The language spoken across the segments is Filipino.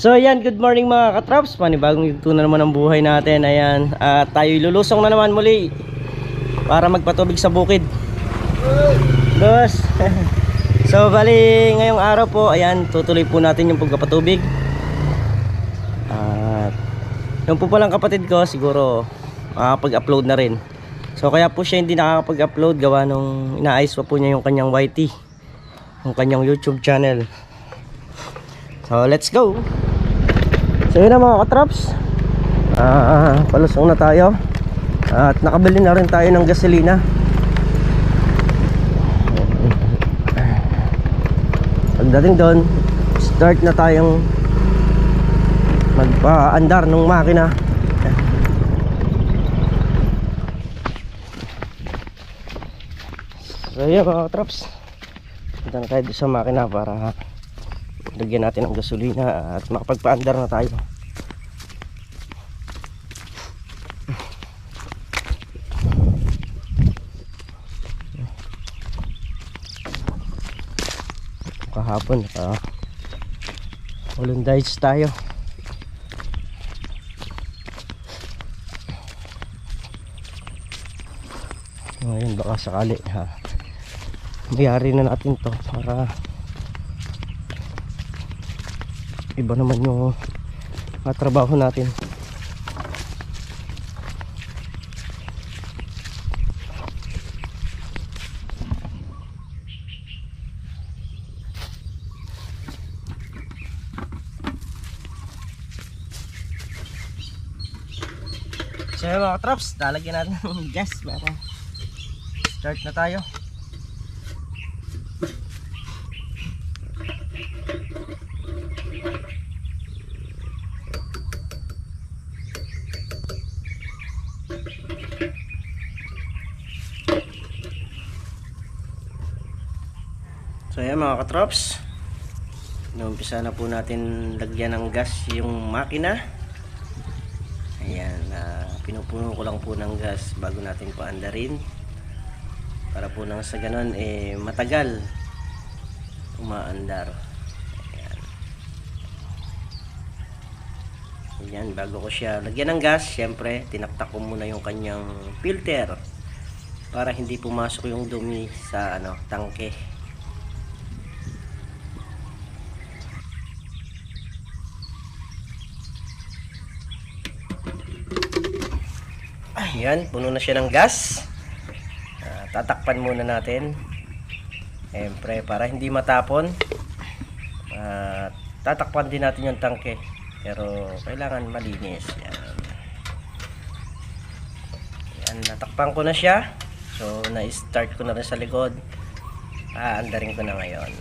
So ayan, good morning mga katraps. Panibagong yugto na naman ang buhay natin. Ayan, at tayo lulusong na naman muli para magpatubig sa bukid. Boss. So bali, ngayong araw po, ayan, tutuloy po natin yung pagpapatubig. At yung po palang kapatid ko, siguro makakapag-upload na rin. So kaya po siya hindi nakakapag-upload gawa nung inaayos pa po niya yung kanyang YT, yung kanyang YouTube channel. So let's go. So yun na mga katraps, palusong na tayo. At nakabili na rin tayo ng gasolina. Pagdating doon, start na tayong magpa-andar ng makina. So yun mga katraps, punta na tayo sa makina para lagyan natin ng gasolina at makapagpa-andar na tayo. Kahapon Hollandaise tayo. Ngayon baka sakali mayari na natin to para iba naman yung trabaho natin. So mga traps, lalagyan natin ng gas para start na tayo. So ayan mga katrops, umpisa na po natin lagyan ng gas yung makina. Ayan, pinupuno ko lang po ng gas bago natin paandarin para po nang sa ganon matagal umaandar. Ayan. Ayan, bago ko siya lagyan ng gas, syempre tinaktak ko muna yung kanyang filter para hindi pumasok yung dumi sa tangke. Ayan, puno na siya ng gas. Tatakpan muna natin. Siyempre, para hindi matapon. Tatakpan din natin yung tangke. Pero kailangan malinis. Ayan. Ayan, natakpan ko na siya. So, na-start ko na rin sa likod. Aandarin ko na ngayon.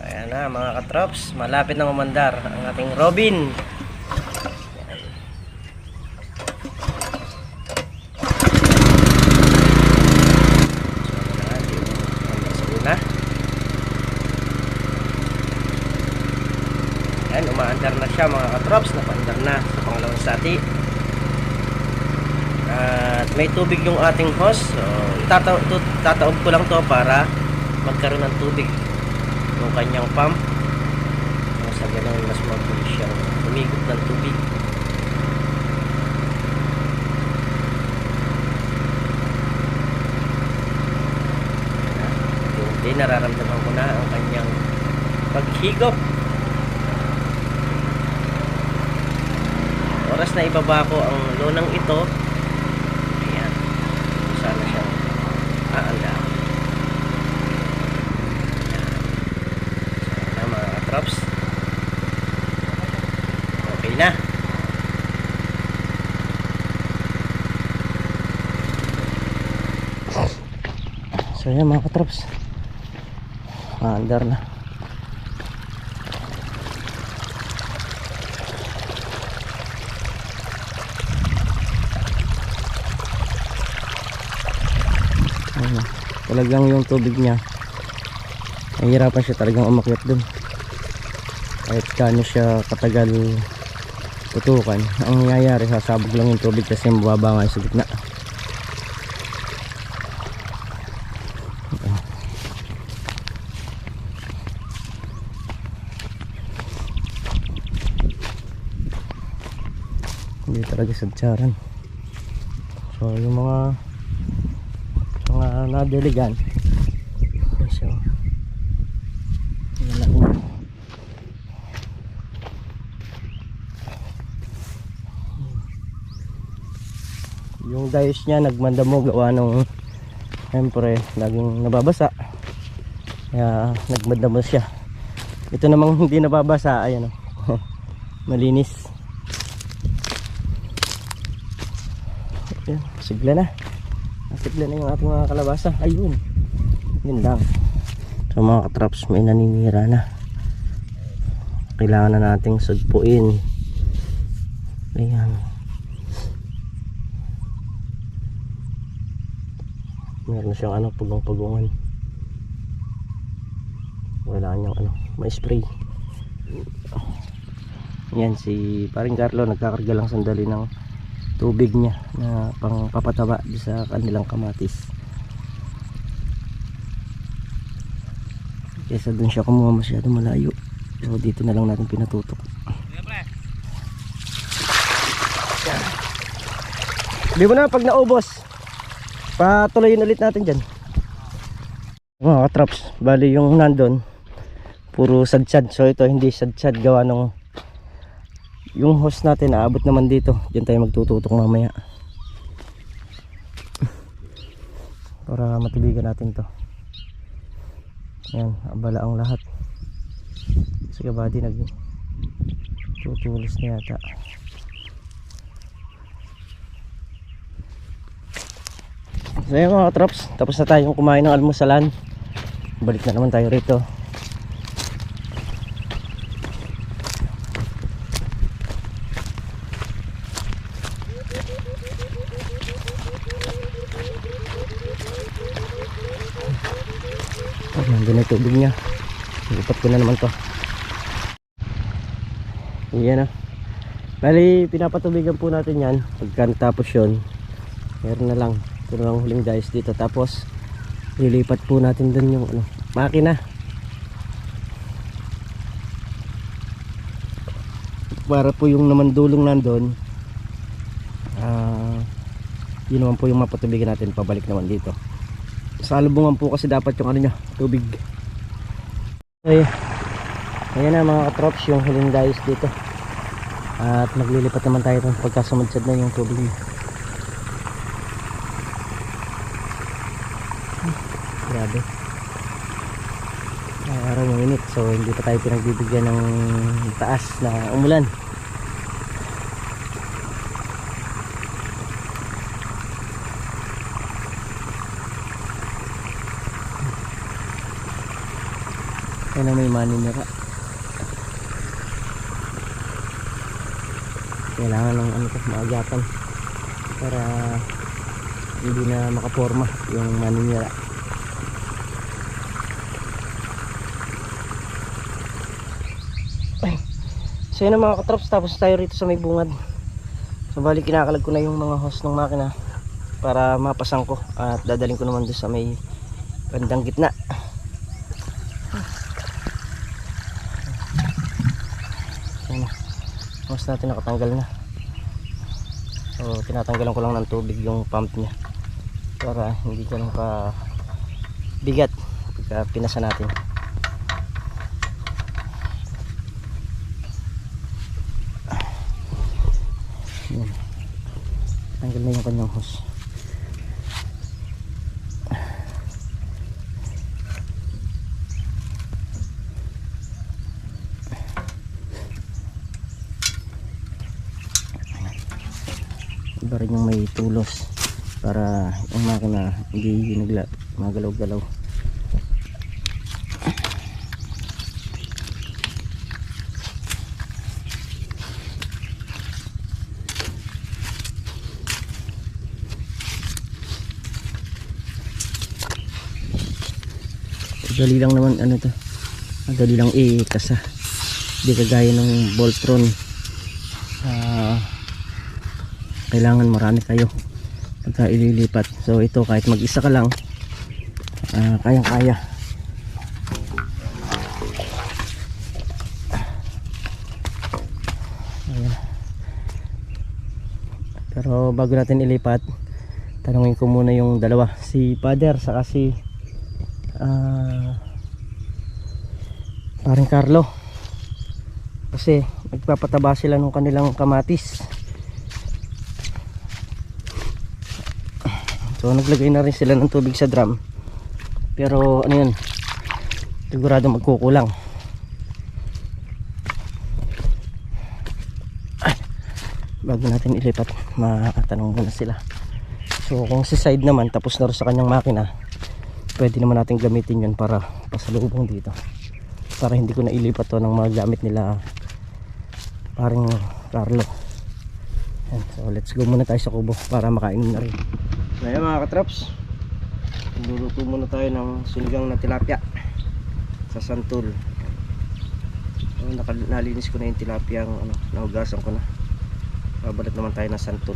Ayan na mga katrops. Malapit na umandar ang ating Robin. Ayan, umaandar na siya mga katrops, napaandar na sa pangalawang sati. At may tubig yung ating hose, so tataob ko lang to para magkaroon ng tubig yung kanyang pump. So, sa ganun mas mabilis siyang humigop ng tubig. Hindi, nararamdaman ko na ang kanyang paghigop. Oras na ibaba ko ang lunang ito. Ayan, sana siyang aandar. Ayan mga katrops, okay na. So ayan mga katrops, aandar na. Talagang yung tubig niya, nahihirapan siya talagang umakyat dun kahit kano siya katagal tutukan. Ang nangyayari, sasabog lang yung tubig kasi mababa nga sa gitna. Hindi talaga sadyaran. So yung mga nadiligan, so malaki na. Yung dayos niya nagmanda mo gawa nung siyempre laging nababasa, kaya nagmanda mo siya. Ito namang hindi nababasa, ayan o. Malinis. Ayan, sigla na. Sigla na yung ating mga kalabasa. Ayun, yun lang. So mga katraps, may naninira na. Kailangan na nating sugpuin. Ayan. Meron siyang pagong-pagungan. Wala niyang may spray. Yan si paring Carlo, nagkakarga lang sandali ng tubig niya na pang papataba sa kanilang kamatis. Kesa dun siya kumuha masyado malayo. So dito na lang natin pinatutok. Di mo na pag naubos, patuloyin ulit natin dyan. Mga katraps, bali yung nandun puro sadsad. So ito hindi sadsad, gawa nung yung hose natin aabot naman dito. Diyan tayo magtututok mamaya para matubigan natin to. Yan, abala ang lahat. Si kabady nagtutulos na yata. So yun mga katraps, tapos na tayong kumain ng almusalan. Balik na naman tayo rito. Nandun na tubig niya. Lipat ko na naman to. Yan na. Bali pinapatubigan po natin yan. Pagka natapos yun, meron na lang. Ito na lang huling dayos dito. Tapos lilipat po natin dun yung makina para po yung naman dulong nandun. Yun naman po yung mapatubigan natin. Pabalik naman dito. Salubungan po kasi dapat yung niya, tubig. Okay. Ayan na mga katrops, yung huling dayos dito. At maglilipat naman tayo pagka sumadsad na yung tubig niya. Grabe. Araw ng init, so hindi pa tayo pinagbibigyan ng taas na umulan. Yan na may maninira. Kailangan ng maagapan para hindi na makaporma yung maninira. So yun na mga katrops, tapos tayo rito sa may bungad. So bali kinakalag ko na yung mga hose ng makina para mapasang ko at dadaling ko naman doon sa may bandang gitna. Hose natin nakatanggal na. So tinatanggalan ko lang ng tubig yung pump niya para hindi ganun ka bigat pagka pinasa natin. Yan. Tanggal na yung kanyang hose. Iba rin yung may tulos para yung makina hindi magalaw-galaw. Dali lang naman to. Dali lang ikasa. Hindi kagaya ng Voltron. Kailangan marami kayo pagka ililipat. So ito kahit mag-isa ka lang, kayang-kaya. Ayan. Pero bago natin ilipat, tanungin ko muna yung dalawa, si Father saka si paring Carlo, kasi nagpapataba sila ng kanilang kamatis. So naglagay na rin sila ng tubig sa drum, pero ano yun, sigurado magkukulang. Bago natin ilipat, matanong muna sila. So kung si side naman tapos na rin sa kanyang makina, pwede naman natin gamitin yun para pasalubong dito, para hindi ko na ilipat to ng mga gamit nila paring Carlo. Yan. So let's go muna tayo sa kubo para makain na rin. Ngayon mga katraps, luluto muna tayo ng sinigang na tilapia sa santol. So, nalinis ko na yung tilapia, nahugasan ko na. Babalik naman tayo ng santol.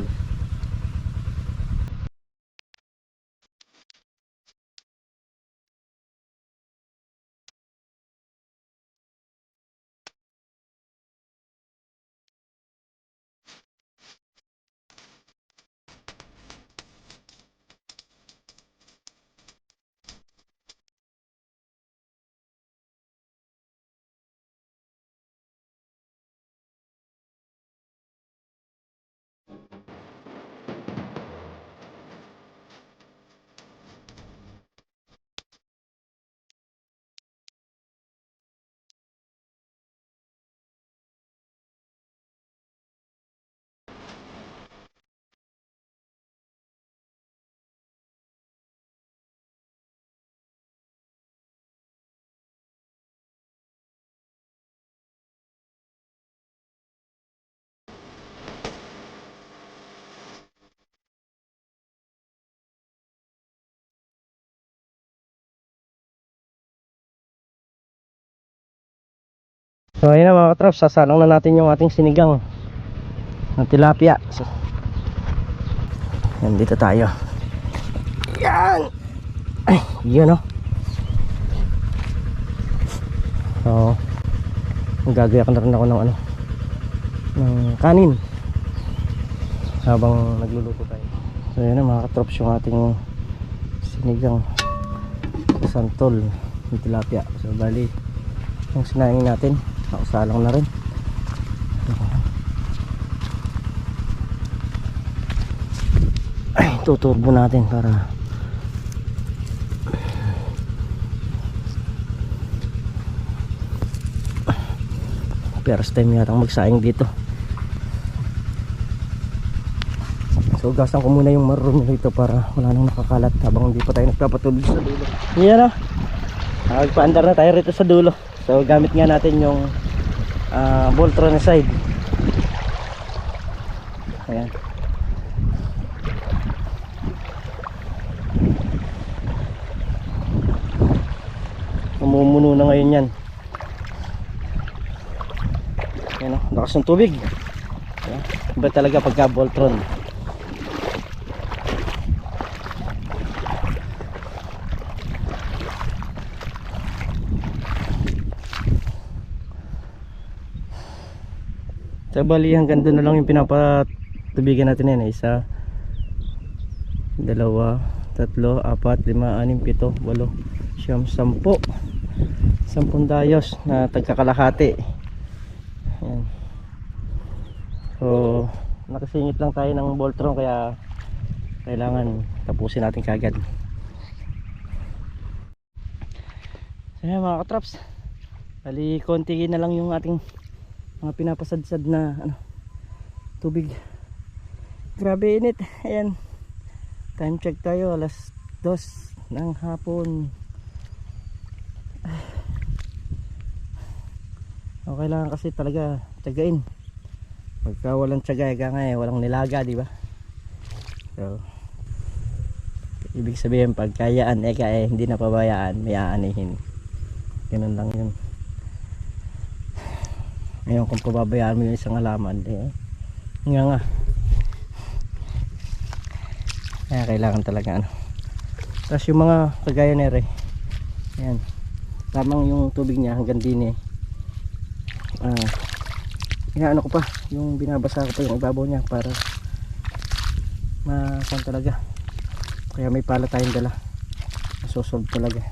So ayun na mga katraps, sasalang na natin yung ating sinigang ng tilapia. So, yan, dito tayo. Yan! Ay, yun o. So gagaya na rin ako ng ng kanin habang nagluluto tayo. So ayun na mga katraps, yung ating sinigang sa santol ng tilapia. So bali, yung sinaing natin nakasalang na rin. Ay, tuturbo natin para first time yatang magsaing dito. So gasan ko muna yung marumi dito para wala nang nakakalat habang hindi pa tayo nagpapatulog sa dulo. Yan o, magpaandar na tayo rito sa dulo. So gamit nga natin yung Voltron na side. Ayan. Namumuno na ngayon yan. Ayan o, lakas ng tubig. Ayan. Iba talaga pagka Voltron. So bali hanggang doon na lang yung pinapatubigan natin yan. 1, 2, 3, 4, 5, 6, 7, 8, 9, 10, 10 dayos na tagkakalahati. Ayan. So nakasingit lang tayo ng Voltron, kaya kailangan tapusin natin kagad. So ayan mga katraps, bali konti na lang yung ating mga pinapasadsad na tubig. Grabe init. Ayan, time check tayo, 2:00 ng hapon. So, kailangan kasi talaga tiyagain. Pagka walang tiyaga, walang nilaga, di ba? So ibig sabihin pagkayaan hindi na pabayaan, may aanihin. Ganun lang yun. Ngayon kung pababayaan mo yung isang halaman, nga kaya kailangan talaga tapos yung mga kagaya nere, yan, tamang yung tubig niya hanggang din inaano ko pa, yung binabasa ko pa yung ibabaw niya para makuha talaga. Kaya may pala tayong dala. Masosolve talaga.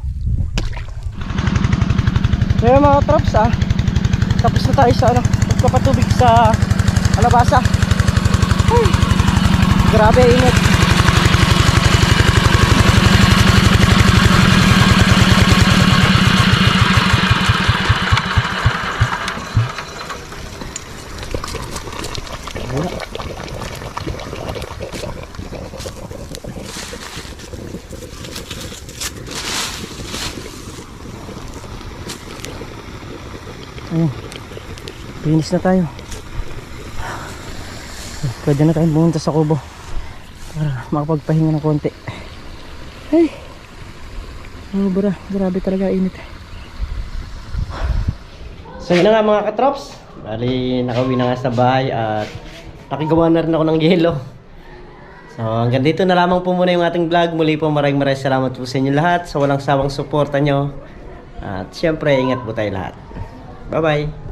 Kaya mga trops tapos na tayo sa pagpapatubig sa kalabasa. Ay, grabe init. Ayun, finish na tayo. Pwede na tayong pumunta sa kubo para makapagpahinga ng konti. Ay, grabe talaga init. So yun na nga mga katrops, bali nakauwi na nga sa bahay at nakigawa na rin ako ng yelo. So hanggang dito na lamang po muna yung ating vlog. Muli po maraming salamat po sa inyo lahat sa walang sawang suporta nyo. At syempre ingat po tayo lahat. Bye bye.